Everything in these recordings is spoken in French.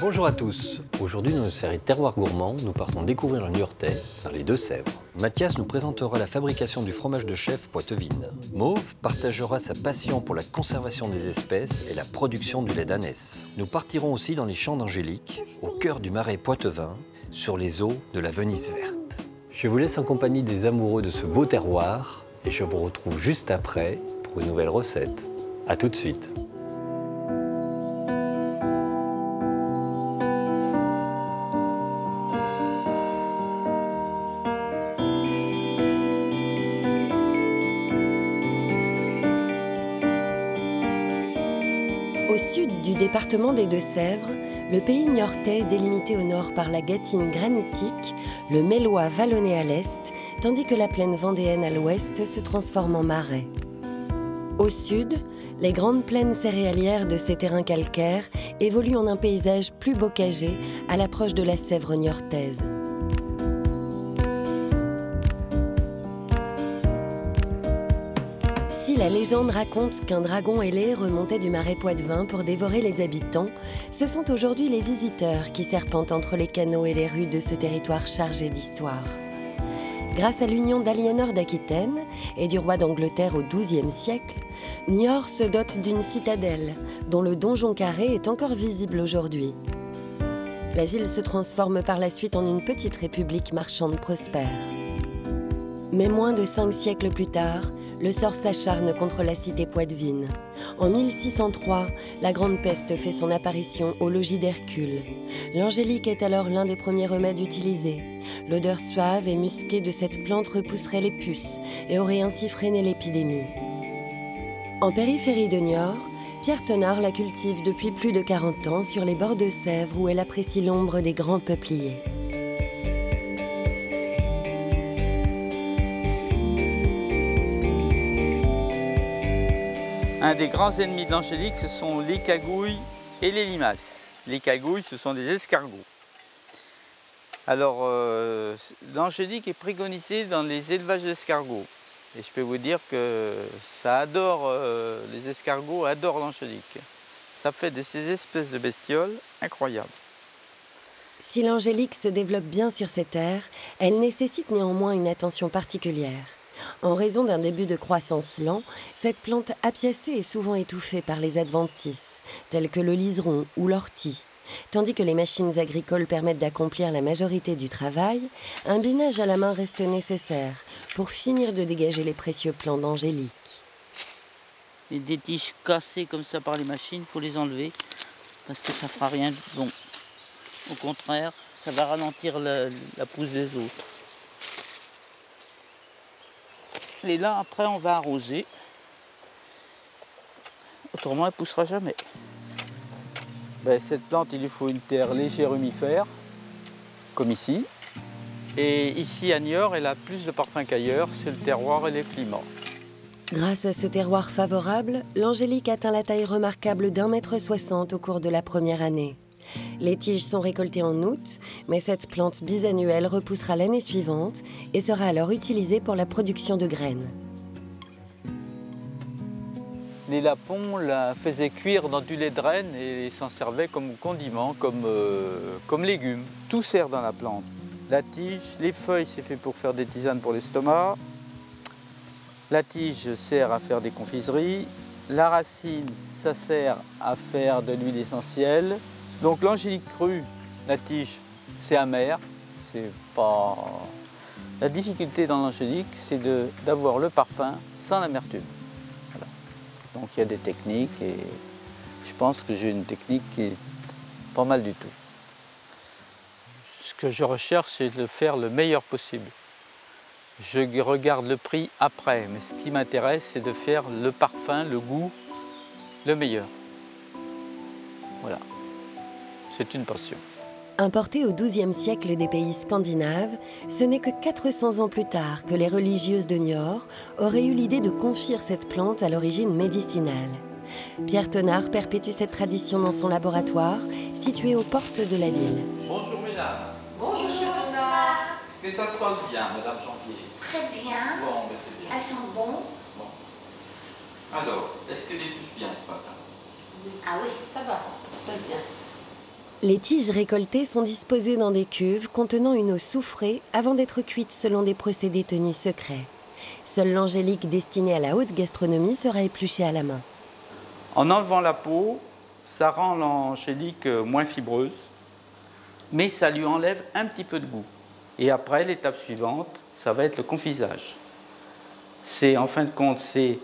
Bonjour à tous. Aujourd'hui, dans notre série Terroir gourmand, nous partons découvrir le Niortais, dans les Deux-Sèvres. Mathias nous présentera la fabrication du fromage de chèvre Poitevine. Mauve partagera sa passion pour la conservation des espèces et la production du lait d'ânesse. Nous partirons aussi dans les champs d'Angélique, au cœur du marais poitevin, sur les eaux de la Venise verte. Je vous laisse en compagnie des amoureux de ce beau terroir et je vous retrouve juste après pour une nouvelle recette. A tout de suite. Au sud du département des Deux-Sèvres, le pays niortais est délimité au nord par la Gâtine granitique, le Mélois vallonné à l'est, tandis que la plaine vendéenne à l'ouest se transforme en marais. Au sud, les grandes plaines céréalières de ces terrains calcaires évoluent en un paysage plus bocagé à l'approche de la Sèvre niortaise. Si la légende raconte qu'un dragon ailé remontait du marais poitevin pour dévorer les habitants, ce sont aujourd'hui les visiteurs qui serpentent entre les canaux et les rues de ce territoire chargé d'histoire. Grâce à l'union d'Aliénor d'Aquitaine et du roi d'Angleterre au XIIe siècle, Niort se dote d'une citadelle dont le donjon carré est encore visible aujourd'hui. La ville se transforme par la suite en une petite république marchande prospère. Mais moins de 5 siècles plus tard, le sort s'acharne contre la cité poitevine. En 1603, la grande peste fait son apparition au logis d'Hercule. L'angélique est alors l'un des premiers remèdes utilisés. L'odeur suave et musquée de cette plante repousserait les puces et aurait ainsi freiné l'épidémie. En périphérie de Niort, Pierre Thenard la cultive depuis plus de 40 ans sur les bords de Sèvres où elle apprécie l'ombre des grands peupliers. Un des grands ennemis de l'angélique, ce sont les cagouilles et les limaces. Les cagouilles, ce sont des escargots. Alors, l'angélique est préconisée dans les élevages d'escargots. Et je peux vous dire que ça adore, les escargots adorent l'angélique. Ça fait de ces espèces de bestioles incroyables. Si l'angélique se développe bien sur ces terres, elle nécessite néanmoins une attention particulière. En raison d'un début de croissance lent, cette plante apiacée est souvent étouffée par les adventices, tels que le liseron ou l'ortie. Tandis que les machines agricoles permettent d'accomplir la majorité du travail, un binage à la main reste nécessaire pour finir de dégager les précieux plants d'angélique. Et des tiges cassées comme ça par les machines, il faut les enlever parce que ça ne fera rien de bon. Au contraire, ça va ralentir la pousse des autres. Et là, après, on va arroser. Autrement, elle ne poussera jamais. Cette plante, il lui faut une terre légère humifère, comme ici. Et ici, à Niort, elle a plus de parfum qu'ailleurs. C'est le terroir et les climats. Grâce à ce terroir favorable, l'angélique atteint la taille remarquable d'1,60 m au cours de la première année. Les tiges sont récoltées en août, mais cette plante bisannuelle repoussera l'année suivante et sera alors utilisée pour la production de graines. Les Lapons la faisaient cuire dans du lait de renne et s'en servaient comme condiment, comme légumes. Tout sert dans la plante. La tige, les feuilles, c'est fait pour faire des tisanes pour l'estomac. La tige sert à faire des confiseries. La racine, ça sert à faire de l'huile essentielle. Donc l'angélique crue, la tige, c'est amer. C'est pas... La difficulté dans l'angélique, c'est d'avoir le parfum sans l'amertume. Voilà. Donc il y a des techniques et je pense que j'ai une technique qui est pas mal du tout. Ce que je recherche, c'est de faire le meilleur possible. Je regarde le prix après, mais ce qui m'intéresse, c'est de faire le parfum, le goût, le meilleur. Voilà. C'est une passion. Importée au XIIe siècle des pays scandinaves, ce n'est que 400 ans plus tard que les religieuses de Niort auraient eu l'idée de confier cette plante à l'origine médicinale. Pierre Thenard perpétue cette tradition dans son laboratoire, situé aux portes de la ville. Bonjour mesdames. Bonjour, Thenard. Est-ce que ça se passe bien, madame Jean-Pierre? Très bien. Bon, ben c'est bien. Elles sont bonnes. Bon. Alors, est-ce que les touche bien ce matin? Ah oui, ça va. C'est bien. Les tiges récoltées sont disposées dans des cuves contenant une eau soufrée avant d'être cuites selon des procédés tenus secrets. Seul l'angélique destinée à la haute gastronomie sera épluchée à la main. En enlevant la peau, ça rend l'angélique moins fibreuse, mais ça lui enlève un petit peu de goût. Et après, l'étape suivante, ça va être le confisage. En fin de compte, c'est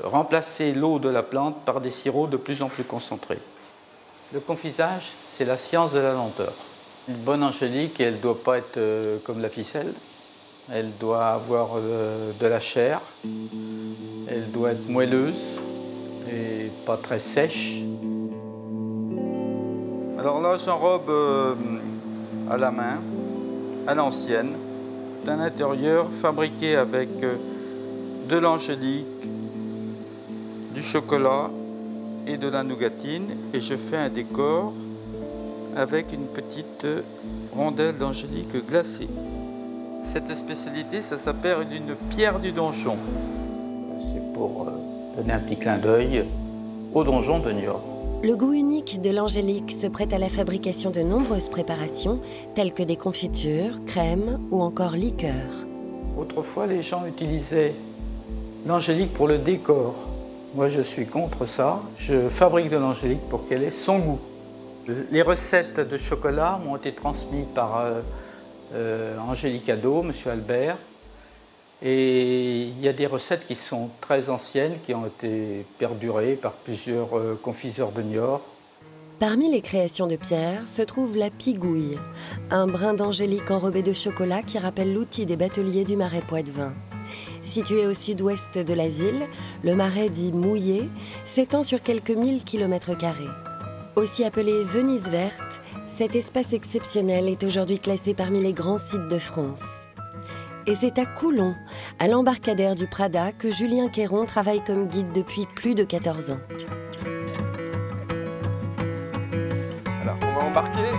remplacer l'eau de la plante par des sirops de plus en plus concentrés. Le confisage, c'est la science de la lenteur. Une bonne angélique, elle ne doit pas être comme la ficelle. Elle doit avoir de la chair. Elle doit être moelleuse et pas très sèche. Alors là, j'enrobe à la main, à l'ancienne, d'un intérieur fabriqué avec de l'angélique, du chocolat et de la nougatine, et je fais un décor avec une petite rondelle d'angélique glacée. Cette spécialité, ça s'appelle une pierre du donjon. C'est pour donner un petit clin d'œil au donjon de Niort. Le goût unique de l'angélique se prête à la fabrication de nombreuses préparations, telles que des confitures, crèmes ou encore liqueurs. Autrefois, les gens utilisaient l'angélique pour le décor. Moi, je suis contre ça. Je fabrique de l'angélique pour qu'elle ait son goût. Les recettes de chocolat m'ont été transmises par Angélique Ado, M. Albert. Et il y a des recettes qui sont très anciennes, qui ont été perdurées par plusieurs confiseurs de Niort. Parmi les créations de Pierre se trouve la pigouille, un brin d'angélique enrobé de chocolat qui rappelle l'outil des bateliers du Marais Poitevin. Situé au sud-ouest de la ville, le marais dit mouillé s'étend sur quelques 1000 km². Aussi appelé Venise verte, cet espace exceptionnel est aujourd'hui classé parmi les grands sites de France. Et c'est à Coulon, à l'embarcadère du Prada, que Julien Quéron travaille comme guide depuis plus de 14 ans. Alors, on va embarquer.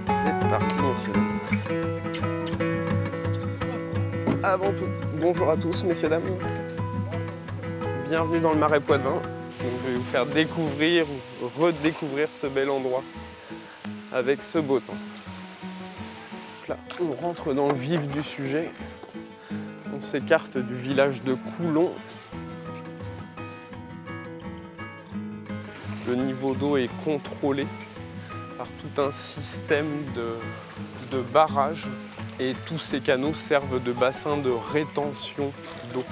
C'est parti, messieurs. Avant tout, bonjour à tous, messieurs, dames. Bienvenue dans le Marais Poitevin. Donc, je vais vous faire découvrir ou redécouvrir ce bel endroit avec ce beau temps. Donc là, on rentre dans le vif du sujet. On s'écarte du village de Coulon. Le niveau d'eau est contrôlé par tout un système de barrages et tous ces canaux servent de bassin de rétention d'eau.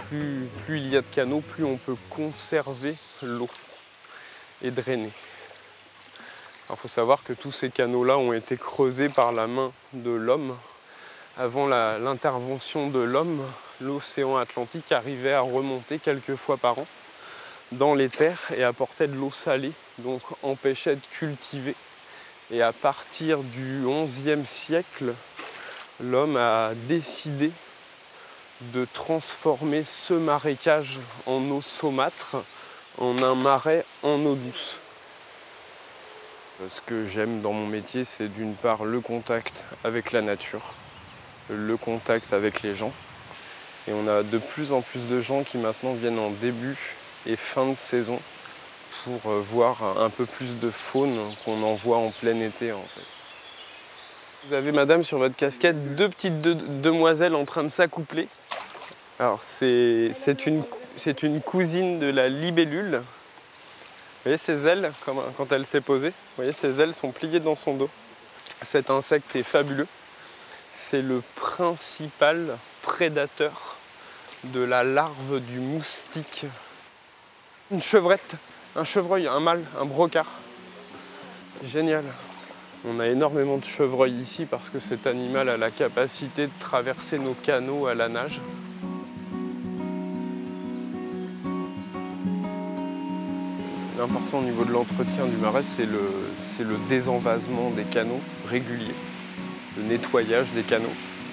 Plus il y a de canaux, plus on peut conserver l'eau et drainer. Il faut savoir que tous ces canaux-là ont été creusés par la main de l'homme. Avant l'intervention de l'homme, l'océan Atlantique arrivait à remonter quelques fois par an dans les terres et apportait de l'eau salée, donc empêchait de cultiver. Et à partir du XIe siècle, l'homme a décidé de transformer ce marécage en eau saumâtre, en un marais en eau douce. Ce que j'aime dans mon métier, c'est d'une part le contact avec la nature, le contact avec les gens. Et on a de plus en plus de gens qui maintenant viennent en début et fin de saison pour voir un peu plus de faune qu'on en voit en plein été en fait. Vous avez, madame, sur votre casquette, deux petites demoiselles en train de s'accoupler. Alors c'est une cousine de la libellule. Vous voyez ses ailes, quand elle s'est posée, vous voyez ses ailes sont pliées dans son dos. Cet insecte est fabuleux. C'est le principal prédateur de la larve du moustique. Une chevrette, un chevreuil, un mâle, un brocard. Génial. On a énormément de chevreuils ici parce que cet animal a la capacité de traverser nos canaux à la nage. L'important au niveau de l'entretien du marais, c'est le désenvasement des canaux régulier, le nettoyage des canaux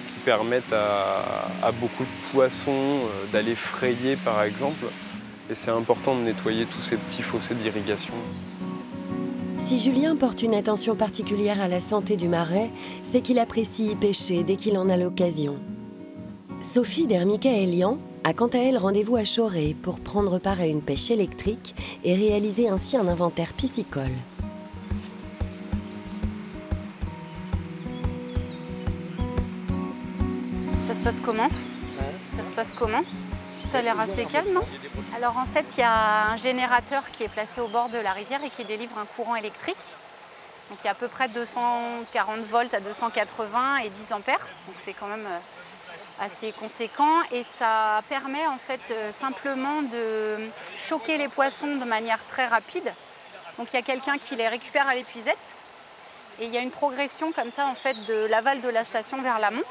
qui permettent à beaucoup de poissons d'aller frayer par exemple. Et c'est important de nettoyer tous ces petits fossés d'irrigation. Si Julien porte une attention particulière à la santé du marais, c'est qu'il apprécie y pêcher dès qu'il en a l'occasion. Sophie d'Hermica-Elian, a quant à elle rendez-vous à Choré pour prendre part à une pêche électrique et réaliser ainsi un inventaire piscicole. Ça se passe comment? Ça se passe comment? Ça a l'air assez calme, non? Alors en fait, il y a un générateur qui est placé au bord de la rivière et qui délivre un courant électrique. Donc il y a à peu près 240 volts à 280 et 10 ampères. Donc c'est quand même assez conséquent et ça permet en fait simplement de choquer les poissons de manière très rapide. Donc il y a quelqu'un qui les récupère à l'épuisette et il y a une progression comme ça en fait de l'aval de la station vers l'amont.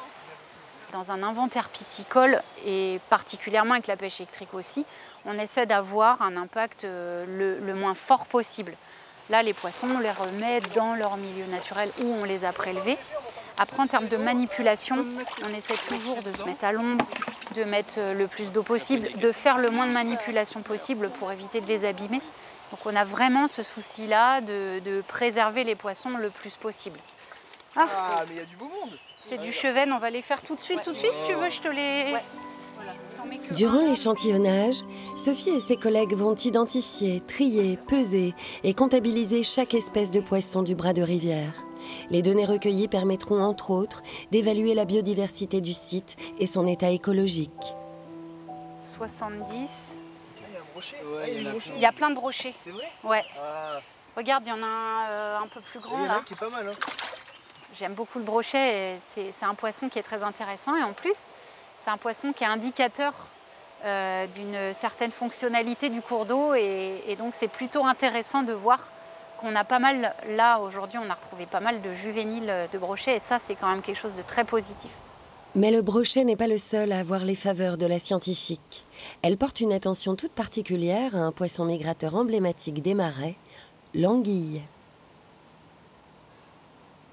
Dans un inventaire piscicole et particulièrement avec la pêche électrique aussi, on essaie d'avoir un impact le moins fort possible. Là, les poissons, on les remet dans leur milieu naturel où on les a prélevés. Après, en termes de manipulation, on essaie toujours de se mettre à l'ombre, de mettre le plus d'eau possible, de faire le moins de manipulation possible pour éviter de les abîmer. Donc on a vraiment ce souci-là de préserver les poissons le plus possible. Ah, mais il y a du beau monde! C'est du chevenne, on va les faire tout de suite, si tu veux, je te les... Durant l'échantillonnage, Sophie et ses collègues vont identifier, trier, peser et comptabiliser chaque espèce de poisson du bras de rivière. Les données recueillies permettront entre autres d'évaluer la biodiversité du site et son état écologique. 70. Il y a un brochet. Il y a plein de brochets. C'est vrai? Ouais. Ah. Regarde, il y en a un peu plus grand Il y en a là. un qui est pas mal. Hein. J'aime beaucoup le brochet, c'est un poisson qui est très intéressant et en plus, c'est un poisson qui est indicateur d'une certaine fonctionnalité du cours d'eau et donc c'est plutôt intéressant de voir qu'on a pas mal, là aujourd'hui on a retrouvé pas mal de juvéniles de brochet et ça c'est quand même quelque chose de très positif. Mais le brochet n'est pas le seul à avoir les faveurs de la scientifique. Elle porte une attention toute particulière à un poisson migrateur emblématique des marais, l'anguille.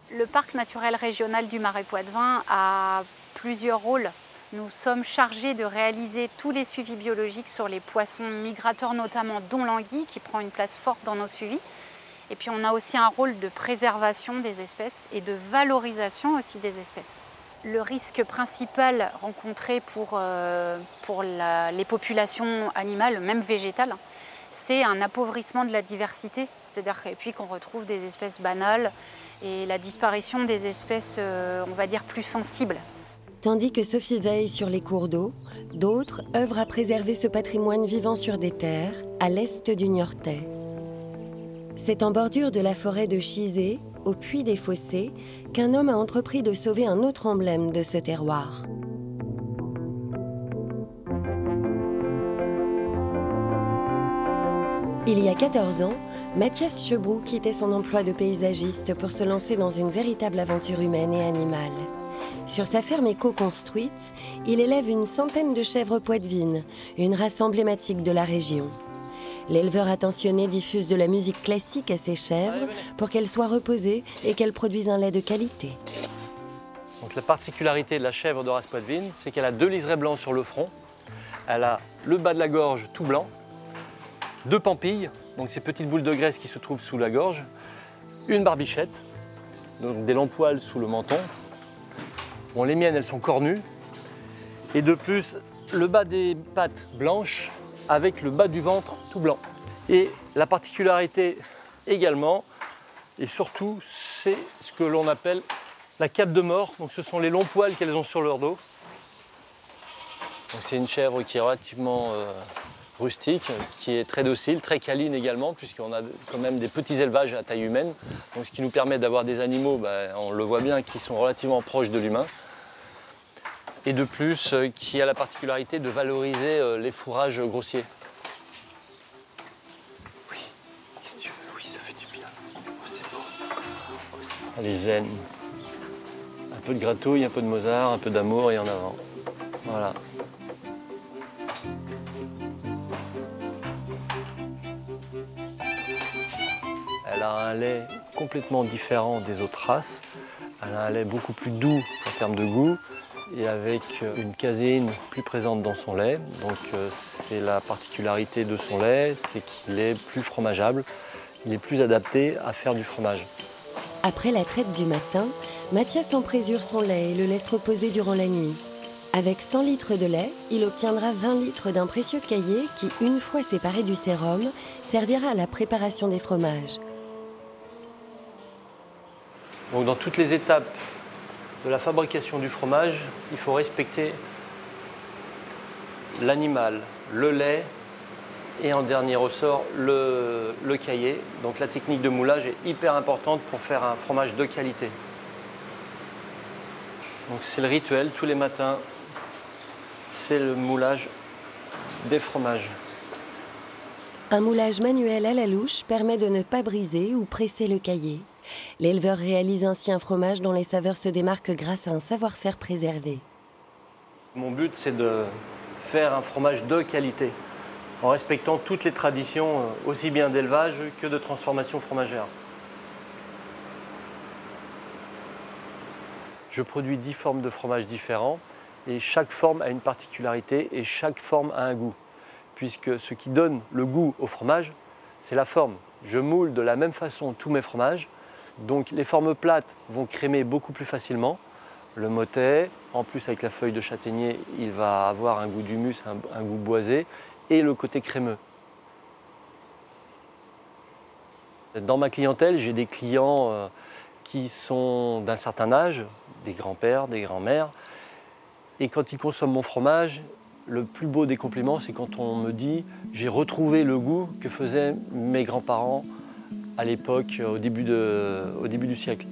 Le parc naturel régional du Marais Poitevin a plusieurs rôles. Nous sommes chargés de réaliser tous les suivis biologiques sur les poissons migrateurs notamment, dont l'anguille, qui prend une place forte dans nos suivis. Et puis on a aussi un rôle de préservation des espèces et de valorisation aussi des espèces. Le risque principal rencontré pour les populations animales, même végétales, c'est un appauvrissement de la diversité, c'est-à-dire puis qu'on retrouve des espèces banales et la disparition des espèces, on va dire, plus sensibles. Tandis que Sophie veille sur les cours d'eau, d'autres œuvrent à préserver ce patrimoine vivant sur des terres, à l'est du Niortais. C'est en bordure de la forêt de Chizé, au Puy des Fossés, qu'un homme a entrepris de sauver un autre emblème de ce terroir. Il y a 14 ans, Mathias Chebroux quittait son emploi de paysagiste pour se lancer dans une véritable aventure humaine et animale. Sur sa ferme éco-construite, il élève une centaine de chèvres poitevines, une race emblématique de la région. L'éleveur attentionné diffuse de la musique classique à ses chèvres pour qu'elles soient reposées et qu'elles produisent un lait de qualité. Donc, la particularité de la chèvre de race poitevine, c'est qu'elle a 2 liserés blancs sur le front, elle a le bas de la gorge tout blanc, 2 pampilles, donc ces petites boules de graisse qui se trouvent sous la gorge, une barbichette, donc des longs poils sous le menton. Bon, les miennes, elles sont cornues. Et de plus, le bas des pattes blanches avec le bas du ventre tout blanc. Et la particularité également, et surtout, c'est ce que l'on appelle la cape de mort. Donc ce sont les longs poils qu'elles ont sur leur dos. C'est une chèvre qui est relativement rustique, qui est très docile, très câline également, puisqu'on a quand même des petits élevages à taille humaine, donc ce qui nous permet d'avoir des animaux, on le voit bien, qui sont relativement proches de l'humain, et de plus, qui a la particularité de valoriser les fourrages grossiers. Oui, qu'est-ce que tu veux? Oui, ça fait du bien. Oh, c'est beau. Oh, c'est beau. Elle est zen. Un peu de gratouille, un peu de Mozart, un peu d'amour et en avant. Voilà. Elle a un lait complètement différent des autres races. Elle a un lait beaucoup plus doux en termes de goût et avec une caséine plus présente dans son lait. Donc c'est la particularité de son lait, c'est qu'il est plus fromageable. Il est plus adapté à faire du fromage. Après la traite du matin, Mathias emprésure son lait et le laisse reposer durant la nuit. Avec 100 litres de lait, il obtiendra 20 litres d'un précieux caillé qui, une fois séparé du sérum, servira à la préparation des fromages. Donc dans toutes les étapes de la fabrication du fromage, il faut respecter l'animal, le lait et en dernier ressort le caillé. Donc la technique de moulage est hyper importante pour faire un fromage de qualité. Donc c'est le rituel tous les matins, c'est le moulage des fromages. Un moulage manuel à la louche permet de ne pas briser ou presser le caillé. L'éleveur réalise ainsi un fromage dont les saveurs se démarquent grâce à un savoir-faire préservé. Mon but, c'est de faire un fromage de qualité, en respectant toutes les traditions, aussi bien d'élevage que de transformation fromagère. Je produis 10 formes de fromage différents et chaque forme a une particularité et chaque forme a un goût. Puisque ce qui donne le goût au fromage, c'est la forme. Je moule de la même façon tous mes fromages, donc les formes plates vont crémer beaucoup plus facilement. Le mottet, en plus avec la feuille de châtaignier, il va avoir un goût d'humus, un goût boisé et le côté crémeux. Dans ma clientèle, j'ai des clients qui sont d'un certain âge, des grands-pères, des grands-mères. Et quand ils consomment mon fromage, le plus beau des compliments, c'est quand on me dit « j'ai retrouvé le goût que faisaient mes grands-parents à l'époque, au début du siècle ».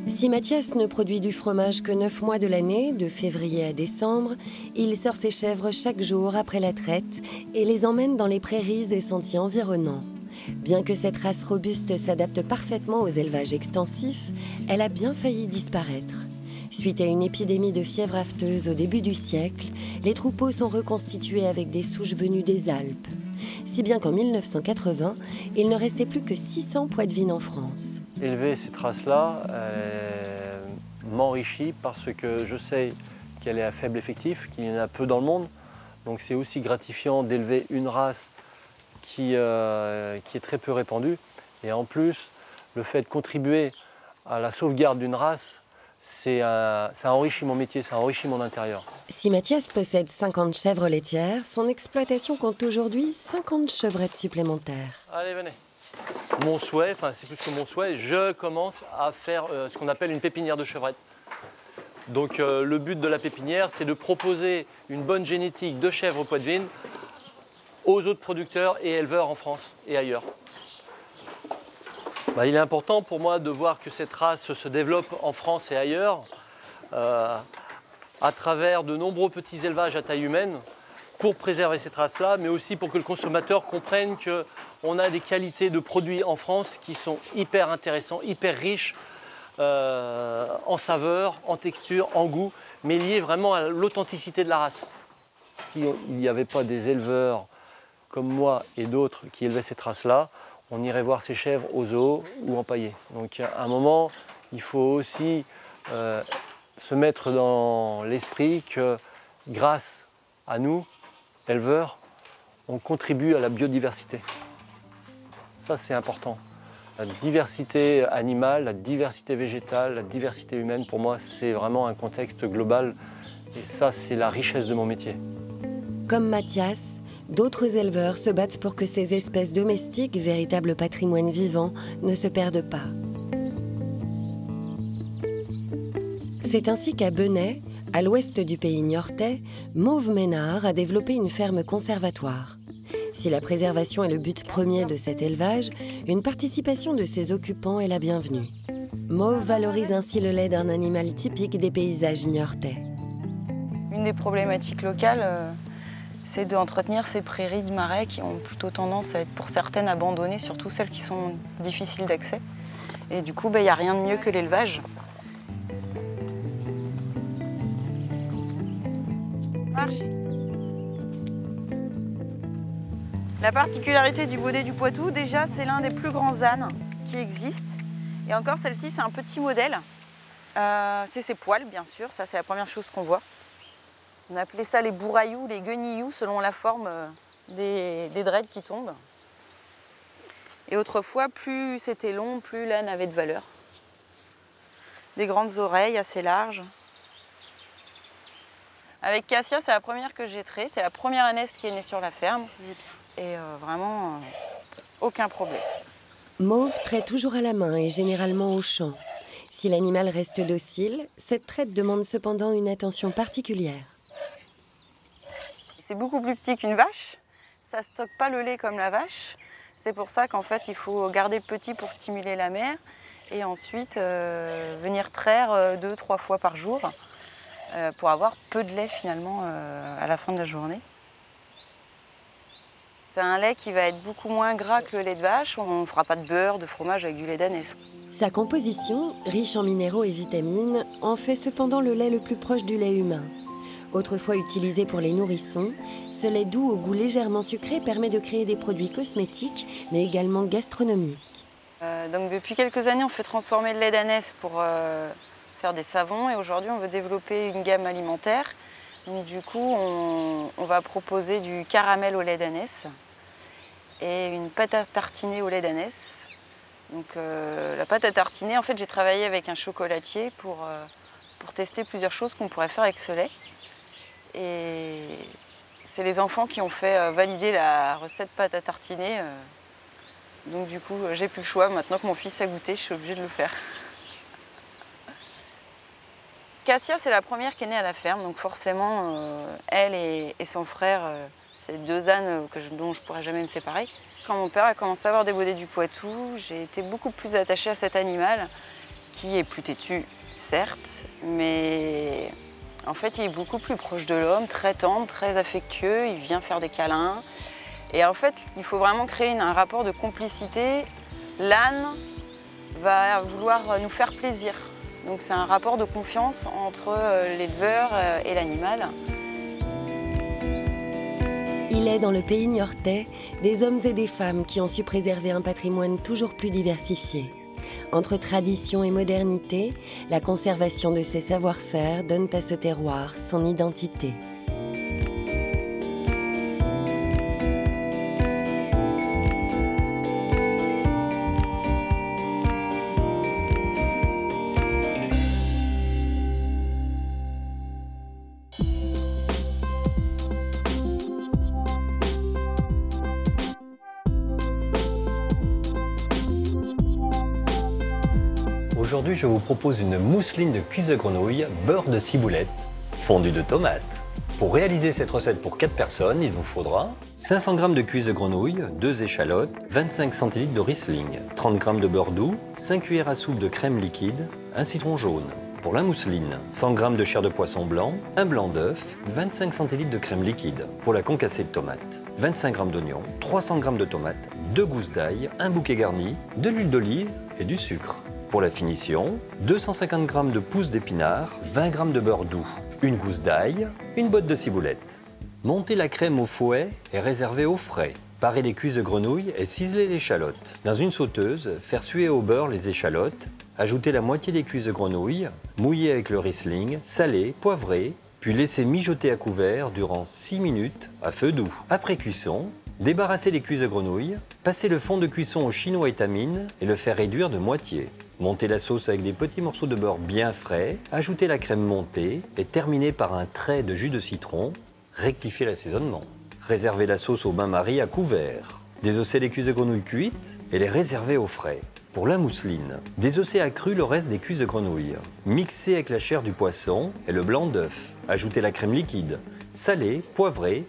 Si Mathias ne produit du fromage que 9 mois de l'année, de février à décembre, il sort ses chèvres chaque jour après la traite et les emmène dans les prairies et sentiers environnants. Bien que cette race robuste s'adapte parfaitement aux élevages extensifs, elle a bien failli disparaître. Suite à une épidémie de fièvre afteuse au début du siècle, les troupeaux sont reconstitués avec des souches venues des Alpes. Si bien qu'en 1980, il ne restait plus que 600 poitevines en France. Élever cette race-là m'enrichit parce que je sais qu'elle est à faible effectif, qu'il y en a peu dans le monde. Donc c'est aussi gratifiant d'élever une race qui est très peu répandue. Et en plus, le fait de contribuer à la sauvegarde d'une race, ça enrichit mon métier, ça enrichit mon intérieur. Si Mathias possède 50 chèvres laitières, son exploitation compte aujourd'hui 50 chevrettes supplémentaires. Allez, venez. Mon souhait, enfin c'est plus que mon souhait, je commence à faire ce qu'on appelle une pépinière de chevrettes. Donc le but de la pépinière, c'est de proposer une bonne génétique de chèvres poitevines aux autres producteurs et éleveurs en France et ailleurs. Il est important pour moi de voir que cette race se développe en France et ailleurs à travers de nombreux petits élevages à taille humaine pour préserver cette race-là, mais aussi pour que le consommateur comprenne qu'on a des qualités de produits en France qui sont hyper intéressants, hyper riches en saveur, en texture, en goût, mais liés vraiment à l'authenticité de la race. S'il n'y avait pas des éleveurs comme moi et d'autres qui élevaient cette race-là, on irait voir ces chèvres au zoo ou empaillées. Donc à un moment, il faut aussi se mettre dans l'esprit que grâce à nous, éleveurs, on contribue à la biodiversité. Ça, c'est important. La diversité animale, la diversité végétale, la diversité humaine, pour moi, c'est vraiment un contexte global. Et ça, c'est la richesse de mon métier. Comme Mathias, d'autres éleveurs se battent pour que ces espèces domestiques, véritable patrimoine vivant, ne se perdent pas. C'est ainsi qu'à Benay, à l'ouest du pays niortais, Mauve Ménard a développé une ferme conservatoire. Si la préservation est le but premier de cet élevage, une participation de ses occupants est la bienvenue. Mauve valorise ainsi le lait d'un animal typique des paysages niortais. Une des problématiques locales, c'est d'entretenir ces prairies de marais qui ont plutôt tendance à être pour certaines abandonnées, surtout celles qui sont difficiles d'accès. Et du coup, il n'y a rien de mieux que l'élevage. Marche. La particularité du baudet du Poitou, déjà, c'est l'un des plus grands ânes qui existent. Et encore, celle-ci, c'est un petit modèle. C'est ses poils, bien sûr. Ça, c'est la première chose qu'on voit. On appelait ça les bourrailloux, les guenillous, selon la forme des dreads qui tombent. Et autrefois, plus c'était long, plus l'âne avait de valeur. Des grandes oreilles assez larges. Avec Cassia, c'est la première que j'ai traitée. C'est la première ânesse qui est née sur la ferme. Et vraiment, aucun problème. Mauve traite toujours à la main et généralement au champ. Si l'animal reste docile, cette traite demande cependant une attention particulière. C'est beaucoup plus petit qu'une vache. Ça ne stocke pas le lait comme la vache. C'est pour ça qu'en fait, il faut garder petit pour stimuler la mère. Et ensuite, venir traire 2-3 fois par jour pour avoir peu de lait finalement à la fin de la journée. C'est un lait qui va être beaucoup moins gras que le lait de vache. On ne fera pas de beurre, de fromage avec du lait d'ânesse. Sa composition, riche en minéraux et vitamines, en fait cependant le lait le plus proche du lait humain. Autrefois utilisé pour les nourrissons, ce lait doux au goût légèrement sucré permet de créer des produits cosmétiques, mais également gastronomiques. Donc depuis quelques années, on fait transformer le lait d'ânesse pour faire des savons. Et aujourd'hui, on veut développer une gamme alimentaire. Donc du coup, on va proposer du caramel au lait d'ânesse et une pâte à tartiner au lait d'ânesse. Donc la pâte à tartiner, en fait, j'ai travaillé avec un chocolatier pour tester plusieurs choses qu'on pourrait faire avec ce lait. Et c'est les enfants qui ont fait valider la recette pâte à tartiner. Donc du coup, j'ai plus le choix. Maintenant que mon fils a goûté, je suis obligée de le faire. Cassia, c'est la première qui est née à la ferme. Donc forcément, elle et son frère, c'est 2 ânes dont je ne pourrais jamais me séparer. Quand mon père a commencé à avoir des baudets du Poitou, j'ai été beaucoup plus attachée à cet animal, qui est plus têtu, certes, mais en fait, il est beaucoup plus proche de l'homme, très tendre, très affectueux, il vient faire des câlins. Et en fait, il faut vraiment créer un rapport de complicité. L'âne va vouloir nous faire plaisir. Donc c'est un rapport de confiance entre l'éleveur et l'animal. Il est dans le pays niortais des hommes et des femmes qui ont su préserver un patrimoine toujours plus diversifié. Entre tradition et modernité, la conservation de ces savoir-faire donne à ce terroir son identité. Aujourd'hui, je vous propose une mousseline de cuisse de grenouille, beurre de ciboulette, fondue de tomates. Pour réaliser cette recette pour 4 personnes, il vous faudra 500 g de cuisse de grenouille, 2 échalotes, 25 cl de Riesling, 30 g de beurre doux, 5 cuillères à soupe de crème liquide, un citron jaune. Pour la mousseline, 100 g de chair de poisson blanc, un blanc d'œuf, 25 cl de crème liquide. Pour la concassée de tomates, 25 g d'oignons, 300 g de tomates, 2 gousses d'ail, un bouquet garni, de l'huile d'olive et du sucre. Pour la finition, 250 g de pousses d'épinards, 20 g de beurre doux, une gousse d'ail, une botte de ciboulette. Montez la crème au fouet et réservez au frais. Parez les cuisses de grenouille et ciselez l'échalote. Dans une sauteuse, faire suer au beurre les échalotes, ajoutez la moitié des cuisses de grenouille, mouillez avec le Riesling, salez, poivrez, puis laissez mijoter à couvert durant 6 minutes à feu doux. Après cuisson, débarrassez les cuisses de grenouille, passez le fond de cuisson au chinois étamine et le faire réduire de moitié. Montez la sauce avec des petits morceaux de beurre bien frais, ajoutez la crème montée et terminez par un trait de jus de citron. Rectifiez l'assaisonnement. Réservez la sauce au bain-marie à couvert. Désossez les cuisses de grenouille cuites et les réservez au frais. Pour la mousseline, désossez à cru le reste des cuisses de grenouille. Mixez avec la chair du poisson et le blanc d'œuf. Ajoutez la crème liquide. Salez, poivrez,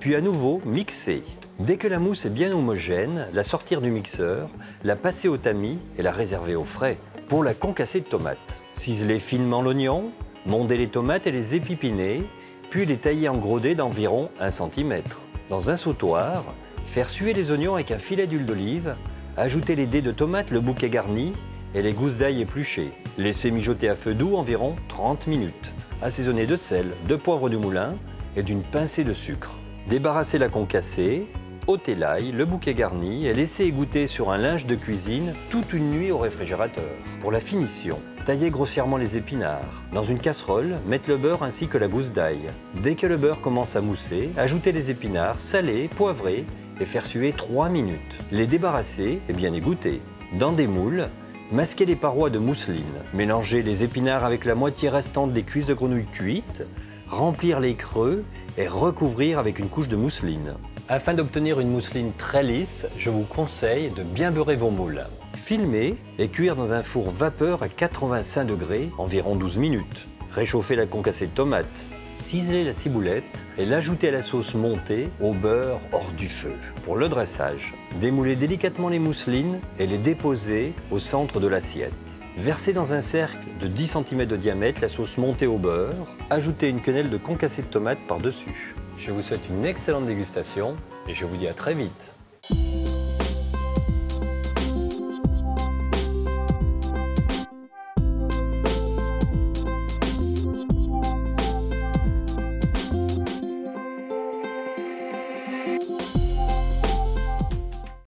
puis à nouveau mixez. Dès que la mousse est bien homogène, la sortir du mixeur, la passer au tamis et la réserver au frais. Pour la concassée de tomates, ciselez finement l'oignon, mondez les tomates et les épipinez, puis les tailler en gros dés d'environ 1 cm. Dans un sautoir, faire suer les oignons avec un filet d'huile d'olive, ajoutez les dés de tomates, le bouquet garni et les gousses d'ail épluchées. Laissez mijoter à feu doux environ 30 minutes. Assaisonnez de sel, de poivre du moulin et d'une pincée de sucre. Débarrassez la concassée, ôtez l'ail, le bouquet garni et laissez égoutter sur un linge de cuisine toute une nuit au réfrigérateur. Pour la finition, taillez grossièrement les épinards. Dans une casserole, mettez le beurre ainsi que la gousse d'ail. Dès que le beurre commence à mousser, ajoutez les épinards, salés, poivrés et faire suer 3 minutes. Les débarrasser et bien égoutter. Dans des moules, masquez les parois de mousseline. Mélangez les épinards avec la moitié restante des cuisses de grenouille cuites. remplir les creux et recouvrir avec une couche de mousseline. Afin d'obtenir une mousseline très lisse, je vous conseille de bien beurrer vos moules. Filmer et cuire dans un four vapeur à 85 degrés, environ 12 minutes. Réchauffer la concassée de tomate, ciseler la ciboulette et l'ajouter à la sauce montée au beurre hors du feu. Pour le dressage, démouler délicatement les mousselines et les déposer au centre de l'assiette. Verser dans un cercle de 10 cm de diamètre la sauce montée au beurre. Ajouter une quenelle de concassée de tomate par-dessus. Je vous souhaite une excellente dégustation et je vous dis à très vite.